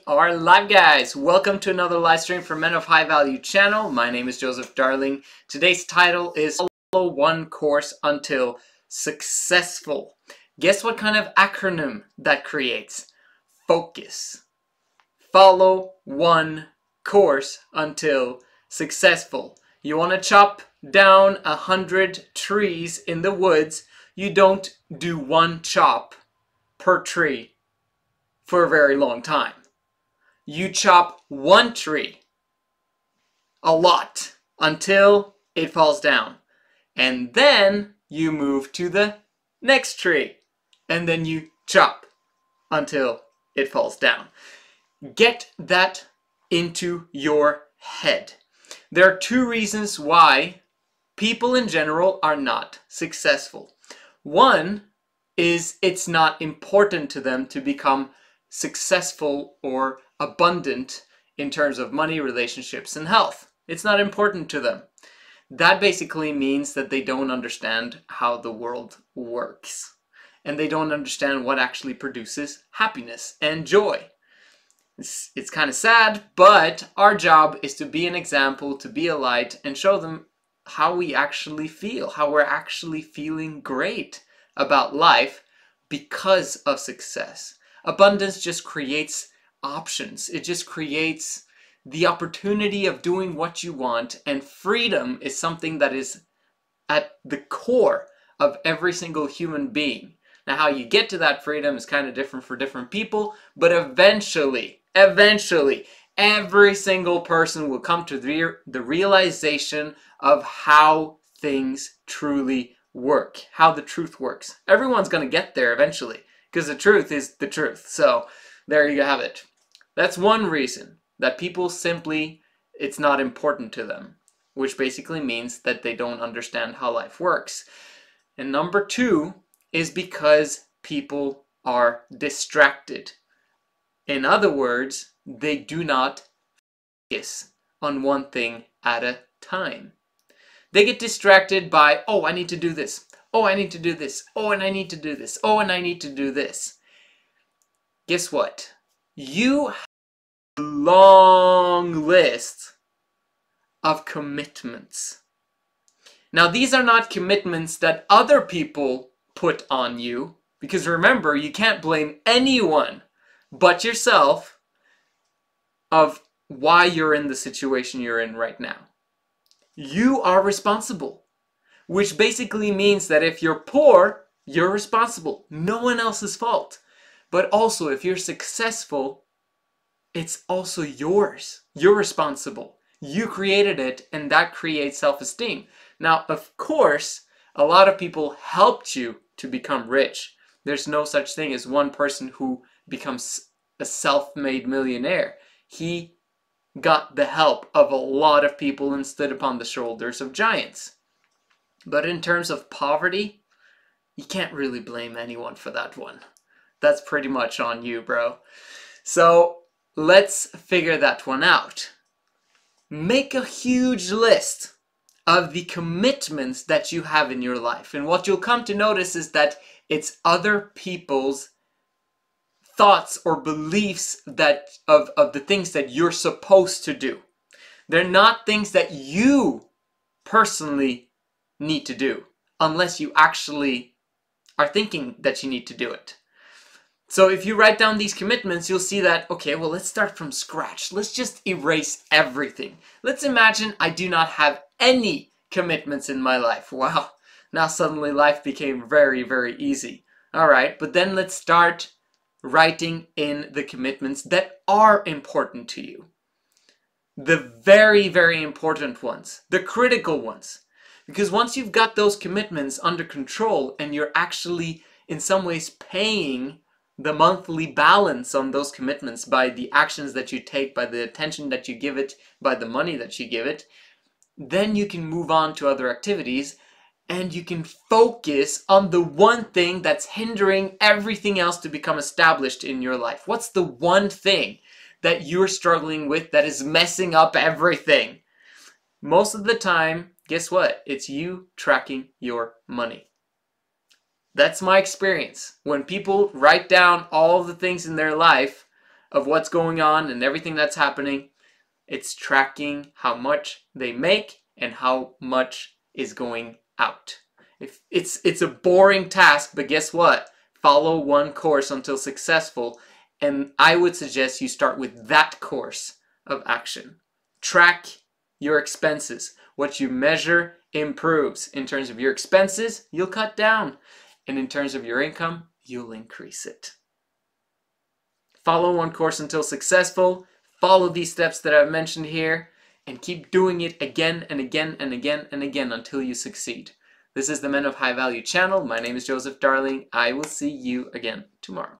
Our live guys, welcome to another live stream for Men of High Value channel. My name is Joseph Darling. Today's title is Follow One Course Until Successful. Guess what kind of acronym that creates? Focus. Follow one course until successful. You want to chop down 100 trees in the woods, you don't do one chop per tree for a very long time. You chop one tree a lot until it falls down. And then you move to the next tree. And then you chop until it falls down. Get that into your head. There are two reasons why people in general are not successful. One is it's not important to them to become successful or abundant in terms of money, relationships, and health. It's not important to them. That basically means that they don't understand how the world works. And they don't understand what actually produces happiness and joy. It's kind of sad, but our job is to be an example, to be a light, and show them how we actually feel, how we're actually feeling great about life because of success. Abundance just creates options. It just creates the opportunity of doing what you want, and freedom is something that is at the core of every single human being. Now, how you get to that freedom is kind of different for different people, but eventually, every single person will come to the realization of how things truly work, how the truth works. Everyone's going to get there eventually, because the truth is the truth. So there you have it. That's one reason that people simply, it's not important to them, which basically means that they don't understand how life works. And number two is because people are distracted. In other words, they do not focus on one thing at a time. They get distracted by, oh, I need to do this. Oh, I need to do this. Oh, and I need to do this. Oh, and I need to do this. Guess what? You have a long list of commitments. Now, these are not commitments that other people put on you, because remember, you can't blame anyone but yourself of why you're in the situation you're in right now. You are responsible, which basically means that if you're poor, you're responsible. No one else's fault. But also, if you're successful, it's also yours. You're responsible. You created it, and that creates self-esteem. Now, of course, a lot of people helped you to become rich. There's no such thing as one person who becomes a self-made millionaire. He got the help of a lot of people and stood upon the shoulders of giants. But in terms of poverty, you can't really blame anyone for that one. That's pretty much on you, bro. So let's figure that one out. Make a huge list of the commitments that you have in your life. And what you'll come to notice is that it's other people's thoughts or beliefs that of the things that you're supposed to do. They're not things that you personally need to do, unless you actually are thinking that you need to do it. So if you write down these commitments, you'll see that, okay, well, let's start from scratch. Let's just erase everything. Let's imagine I do not have any commitments in my life. Wow, now suddenly life became very, very easy. All right, but then let's start writing in the commitments that are important to you. The very, very important ones, the critical ones. Because once you've got those commitments under control and you're actually in some ways paying the monthly balance on those commitments by the actions that you take, by the attention that you give it, by the money that you give it, then you can move on to other activities and you can focus on the one thing that's hindering everything else to become established in your life. What's the one thing that you're struggling with that is messing up everything? Most of the time, guess what? It's you tracking your money. That's my experience. When people write down all the things in their life, of what's going on and everything that's happening. It's tracking how much they make and how much is going out. If it's a boring task, but guess what? Follow one course until successful, and I would suggest you start with that course of action. Track your expenses. What you measure improves. In terms of your expenses, you'll cut down, and in terms of your income, you'll increase it. Follow one course until successful. Follow these steps that I've mentioned here and keep doing it again and again and again and again until you succeed. This is the Men of High Value channel. My name is Joseph Darling. I will see you again tomorrow.